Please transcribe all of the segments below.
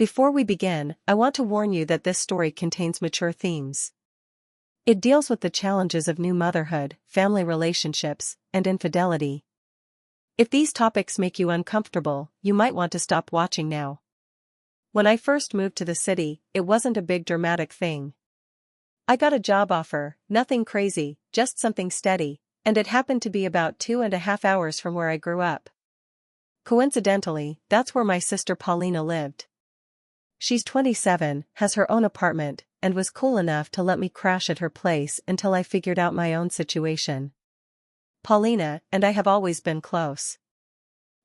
Before we begin, I want to warn you that this story contains mature themes. It deals with the challenges of new motherhood, family relationships, and infidelity. If these topics make you uncomfortable, you might want to stop watching now. When I first moved to the city, it wasn't a big dramatic thing. I got a job offer, nothing crazy, just something steady, and it happened to be about 2.5 hours from where I grew up. Coincidentally, that's where my sister Paulina lived. She's 27, has her own apartment, and was cool enough to let me crash at her place until I figured out my own situation. Paulina and I have always been close.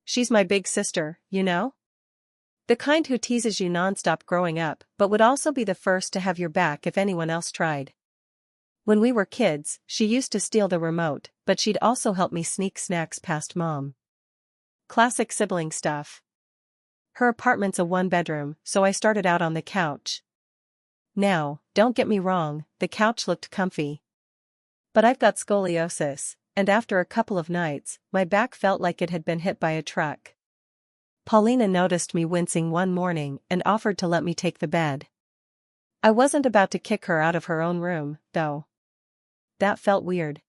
She's my big sister, you know? The kind who teases you nonstop growing up, but would also be the first to have your back if anyone else tried. When we were kids, she used to steal the remote, but she'd also help me sneak snacks past mom. Classic sibling stuff. Her apartment's a one-bedroom, so I started out on the couch. Now, don't get me wrong, the couch looked comfy. But I've got scoliosis, and after a couple of nights, my back felt like it had been hit by a truck. Paulina noticed me wincing one morning and offered to let me take the bed. I wasn't about to kick her out of her own room, though. That felt weird.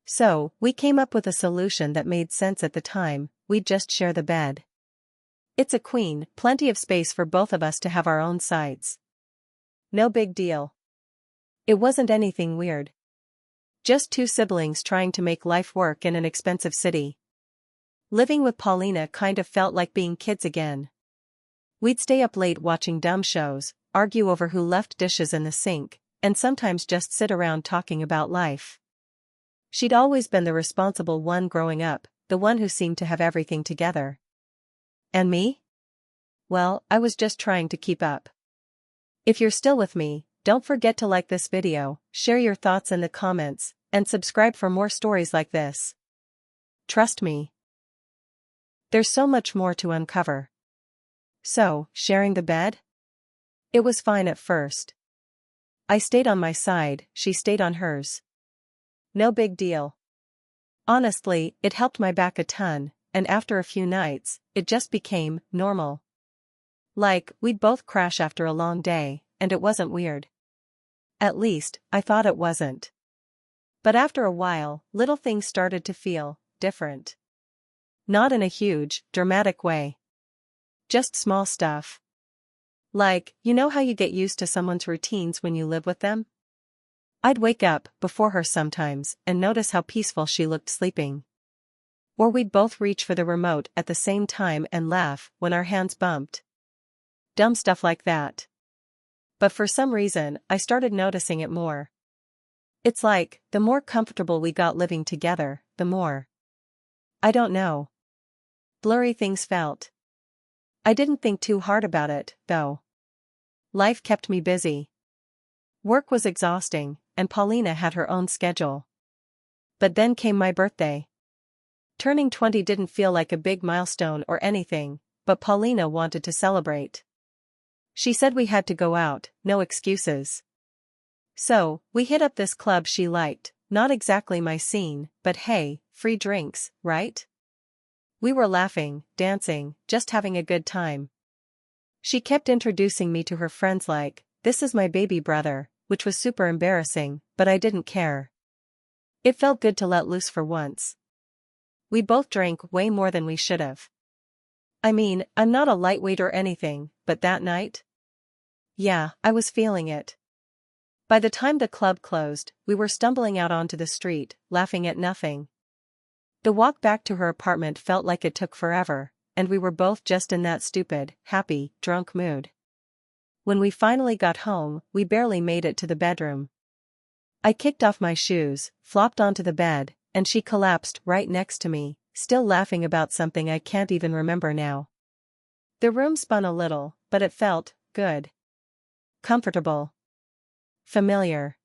So, we came up with a solution that made sense at the time: we'd just share the bed. It's a queen, plenty of space for both of us to have our own sides. No big deal. It wasn't anything weird. Just two siblings trying to make life work in an expensive city. Living with Paulina kind of felt like being kids again. We'd stay up late watching dumb shows, argue over who left dishes in the sink, and sometimes just sit around talking about life. She'd always been the responsible one growing up, the one who seemed to have everything together. And me? Well, I was just trying to keep up. If you're still with me, don't forget to like this video, share your thoughts in the comments, and subscribe for more stories like this. Trust me. There's so much more to uncover. So, sharing the bed? It was fine at first. I stayed on my side, she stayed on hers. No big deal. Honestly, it helped my back a ton, and after a few nights, it just became normal. Like, we'd both crash after a long day, and it wasn't weird. At least, I thought it wasn't. But after a while, little things started to feel different. Not in a huge, dramatic way. Just small stuff. Like, you know how you get used to someone's routines when you live with them? I'd wake up before her sometimes and notice how peaceful she looked sleeping. Or we'd both reach for the remote at the same time and laugh when our hands bumped. Dumb stuff like that. But for some reason, I started noticing it more. It's like, the more comfortable we got living together, the more. I don't know. Blurry things felt. I didn't think too hard about it, though. Life kept me busy. Work was exhausting, and Paulina had her own schedule. But then came my birthday. Turning 20 didn't feel like a big milestone or anything, but Paulina wanted to celebrate. She said we had to go out, no excuses. So, we hit up this club she liked, not exactly my scene, but hey, free drinks, right? We were laughing, dancing, just having a good time. She kept introducing me to her friends like, "This is my baby brother," which was super embarrassing, but I didn't care. It felt good to let loose for once. We both drank way more than we should have. I mean, I'm not a lightweight or anything, but that night? Yeah, I was feeling it. By the time the club closed, we were stumbling out onto the street, laughing at nothing. The walk back to her apartment felt like it took forever, and we were both just in that stupid, happy, drunk mood. When we finally got home, we barely made it to the bedroom. I kicked off my shoes, flopped onto the bed, and she collapsed right next to me, still laughing about something I can't even remember now. The room spun a little, but it felt good. Comfortable. Familiar.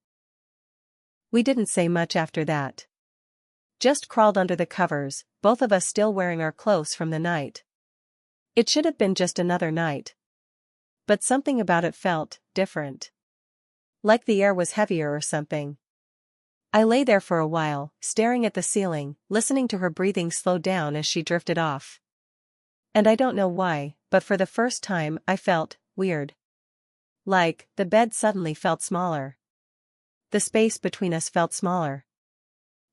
We didn't say much after that. Just crawled under the covers, both of us still wearing our clothes from the night. It should have been just another night. But something about it felt different. Like the air was heavier or something. I lay there for a while, staring at the ceiling, listening to her breathing slow down as she drifted off. And I don't know why, but for the first time I felt weird. Like, the bed suddenly felt smaller. The space between us felt smaller.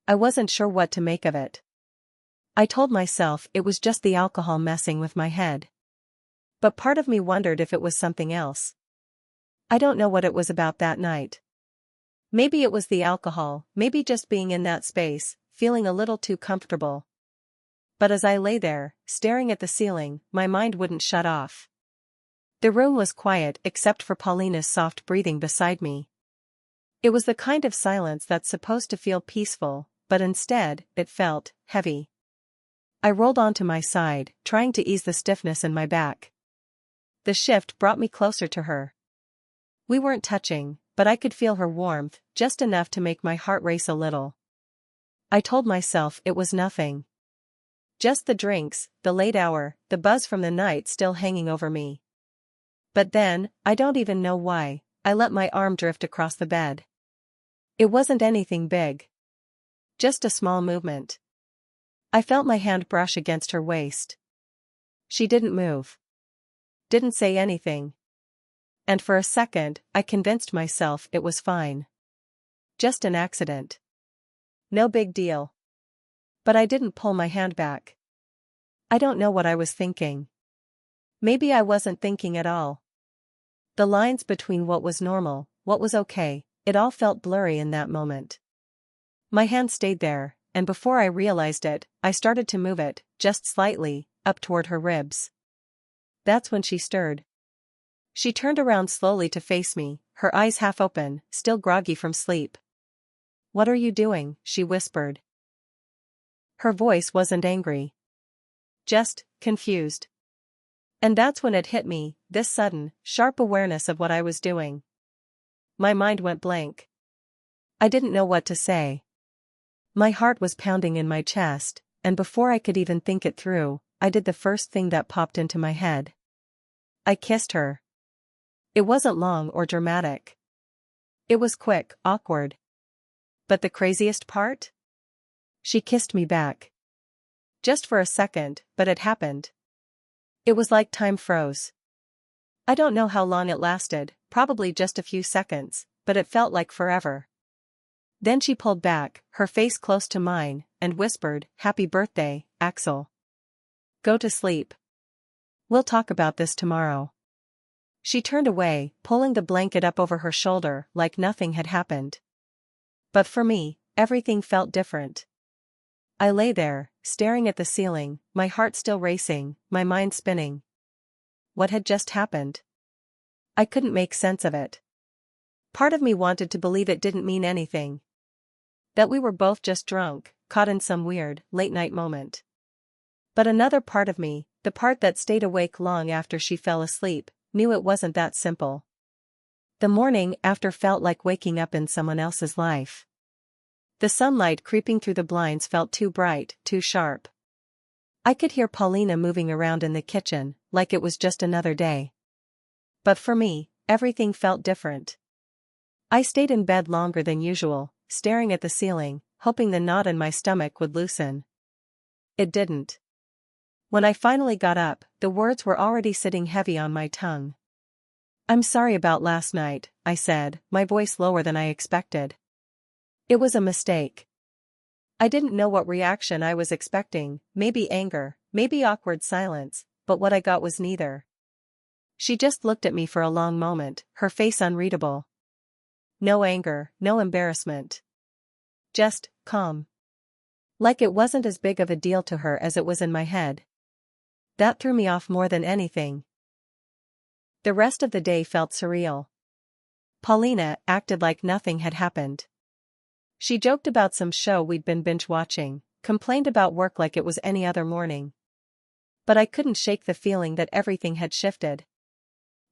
I wasn't sure what to make of it. I told myself it was just the alcohol messing with my head. But part of me wondered if it was something else. I don't know what it was about that night. Maybe it was the alcohol, maybe just being in that space, feeling a little too comfortable. But as I lay there, staring at the ceiling, my mind wouldn't shut off. The room was quiet except for Paulina's soft breathing beside me. It was the kind of silence that's supposed to feel peaceful, but instead, it felt heavy. I rolled onto my side, trying to ease the stiffness in my back. The shift brought me closer to her. We weren't touching, but I could feel her warmth, just enough to make my heart race a little. I told myself it was nothing. Just the drinks, the late hour, the buzz from the night still hanging over me. But then, I don't even know why, I let my arm drift across the bed. It wasn't anything big. Just a small movement. I felt my hand brush against her waist. She didn't move. Didn't say anything. And for a second, I convinced myself it was fine. Just an accident. No big deal. But I didn't pull my hand back. I don't know what I was thinking. Maybe I wasn't thinking at all. The lines between what was normal, what was okay, it all felt blurry in that moment. My hand stayed there, and before I realized it, I started to move it, just slightly, up toward her ribs. That's when she stirred. She turned around slowly to face me, her eyes half open, still groggy from sleep. "What are you doing?" she whispered. Her voice wasn't angry. Just confused. And that's when it hit me, this sudden, sharp awareness of what I was doing. My mind went blank. I didn't know what to say. My heart was pounding in my chest, and before I could even think it through, I did the first thing that popped into my head. I kissed her. It wasn't long or dramatic. It was quick, awkward. But the craziest part? She kissed me back. Just for a second, but it happened. It was like time froze. I don't know how long it lasted, probably just a few seconds, but it felt like forever. Then she pulled back, her face close to mine, and whispered, "Happy birthday, Axel. Go to sleep. We'll talk about this tomorrow." She turned away, pulling the blanket up over her shoulder like nothing had happened. But for me, everything felt different. I lay there, staring at the ceiling, my heart still racing, my mind spinning. What had just happened? I couldn't make sense of it. Part of me wanted to believe it didn't mean anything. That we were both just drunk, caught in some weird, late-night moment. But another part of me, the part that stayed awake long after she fell asleep, knew it wasn't that simple. The morning after felt like waking up in someone else's life. The sunlight creeping through the blinds felt too bright, too sharp. I could hear Paulina moving around in the kitchen, like it was just another day. But for me, everything felt different. I stayed in bed longer than usual, staring at the ceiling, hoping the knot in my stomach would loosen. It didn't. When I finally got up, the words were already sitting heavy on my tongue. "I'm sorry about last night," I said, my voice lower than I expected. "It was a mistake." I didn't know what reaction I was expecting, maybe anger, maybe awkward silence, but what I got was neither. She just looked at me for a long moment, her face unreadable. No anger, no embarrassment. Just calm. Like it wasn't as big of a deal to her as it was in my head. That threw me off more than anything. The rest of the day felt surreal. Paulina acted like nothing had happened. She joked about some show we'd been binge-watching, complained about work like it was any other morning. But I couldn't shake the feeling that everything had shifted.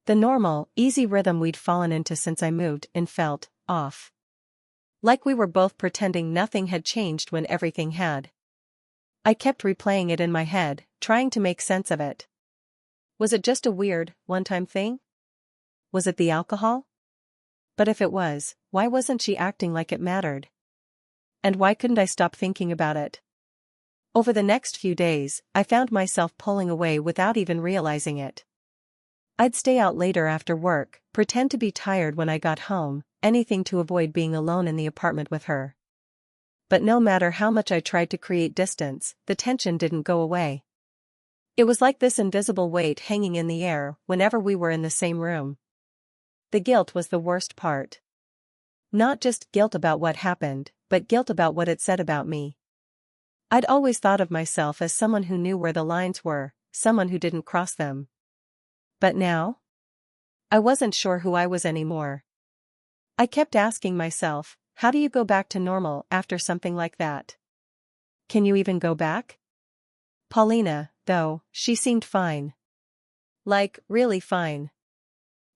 The normal, easy rhythm we'd fallen into since I moved in felt off. Like we were both pretending nothing had changed when everything had. I kept replaying it in my head, trying to make sense of it. Was it just a weird, one-time thing? Was it the alcohol? But if it was, why wasn't she acting like it mattered? And why couldn't I stop thinking about it? Over the next few days, I found myself pulling away without even realizing it. I'd stay out later after work, pretend to be tired when I got home, anything to avoid being alone in the apartment with her. But no matter how much I tried to create distance, the tension didn't go away. It was like this invisible weight hanging in the air whenever we were in the same room. The guilt was the worst part. Not just guilt about what happened, but guilt about what it said about me. I'd always thought of myself as someone who knew where the lines were, someone who didn't cross them. But now? I wasn't sure who I was anymore. I kept asking myself, how do you go back to normal after something like that? Can you even go back? Paulina, though, she seemed fine. Like, really fine.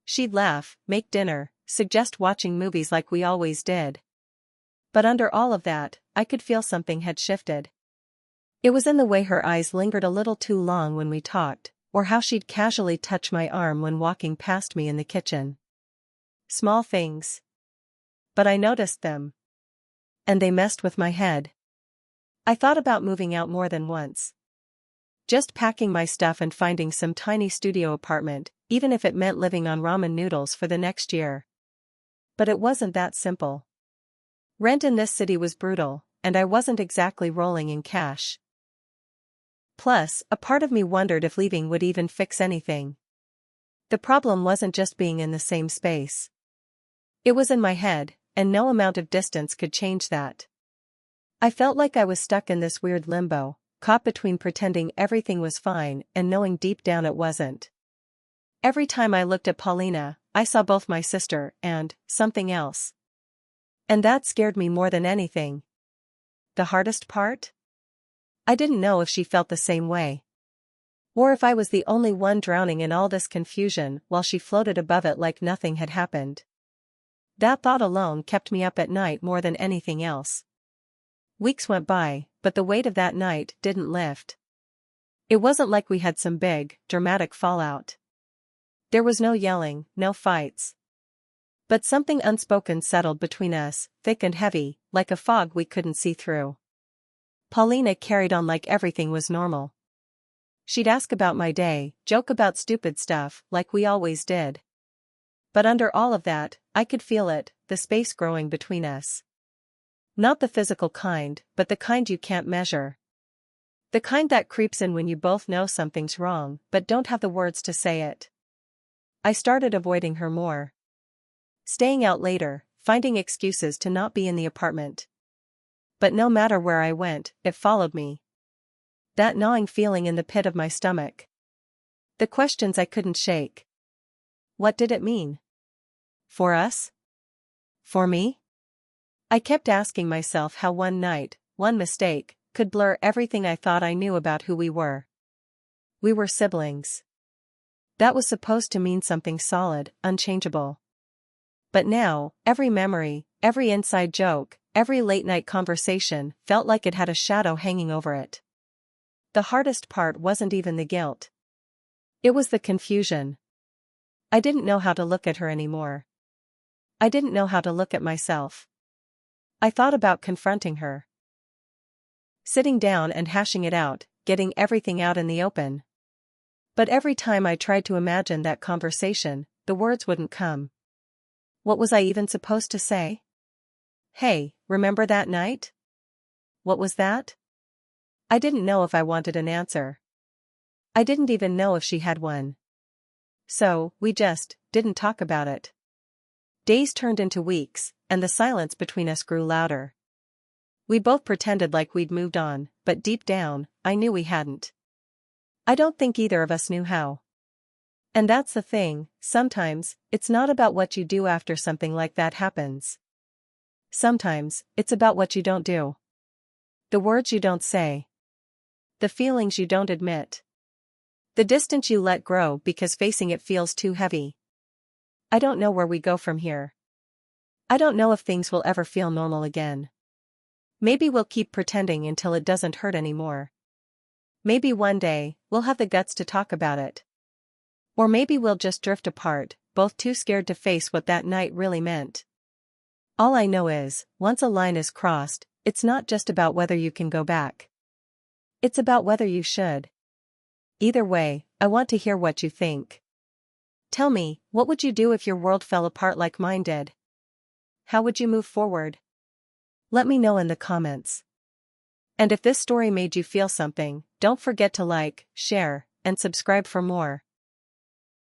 She'd laugh, make dinner, suggest watching movies like we always did. But under all of that, I could feel something had shifted. It was in the way her eyes lingered a little too long when we talked, or how she'd casually touch my arm when walking past me in the kitchen. Small things. But I noticed them. And they messed with my head. I thought about moving out more than once. Just packing my stuff and finding some tiny studio apartment, even if it meant living on ramen noodles for the next year. But it wasn't that simple. Rent in this city was brutal, and I wasn't exactly rolling in cash. Plus, a part of me wondered if leaving would even fix anything. The problem wasn't just being in the same space. It was in my head, and no amount of distance could change that. I felt like I was stuck in this weird limbo, caught between pretending everything was fine and knowing deep down it wasn't. Every time I looked at Paulina, I saw both my sister and something else. And that scared me more than anything. The hardest part? I didn't know if she felt the same way. Or if I was the only one drowning in all this confusion while she floated above it like nothing had happened. That thought alone kept me up at night more than anything else. Weeks went by, but the weight of that night didn't lift. It wasn't like we had some big, dramatic fallout. There was no yelling, no fights. But something unspoken settled between us, thick and heavy, like a fog we couldn't see through. Paulina carried on like everything was normal. She'd ask about my day, joke about stupid stuff, like we always did. But under all of that, I could feel it, the space growing between us. Not the physical kind, but the kind you can't measure. The kind that creeps in when you both know something's wrong, but don't have the words to say it. I started avoiding her more. Staying out later, finding excuses to not be in the apartment. But no matter where I went, it followed me. That gnawing feeling in the pit of my stomach. The questions I couldn't shake. What did it mean? For us? For me? I kept asking myself how one night, one mistake, could blur everything I thought I knew about who we were. We were siblings. That was supposed to mean something solid, unchangeable. But now, every memory, every inside joke, every late-night conversation felt like it had a shadow hanging over it. The hardest part wasn't even the guilt. It was the confusion. I didn't know how to look at her anymore. I didn't know how to look at myself. I thought about confronting her. Sitting down and hashing it out, getting everything out in the open. But every time I tried to imagine that conversation, the words wouldn't come. What was I even supposed to say? Hey, remember that night? What was that? I didn't know if I wanted an answer. I didn't even know if she had one. So, we just didn't talk about it. Days turned into weeks, and the silence between us grew louder. We both pretended like we'd moved on, but deep down, I knew we hadn't. I don't think either of us knew how. And that's the thing, sometimes, it's not about what you do after something like that happens. Sometimes, it's about what you don't do. The words you don't say. The feelings you don't admit. The distance you let grow because facing it feels too heavy. I don't know where we go from here. I don't know if things will ever feel normal again. Maybe we'll keep pretending until it doesn't hurt anymore. Maybe one day, we'll have the guts to talk about it. Or maybe we'll just drift apart, both too scared to face what that night really meant. All I know is, once a line is crossed, it's not just about whether you can go back. It's about whether you should. Either way, I want to hear what you think. Tell me, what would you do if your world fell apart like mine did? How would you move forward? Let me know in the comments. And if this story made you feel something, don't forget to like, share, and subscribe for more.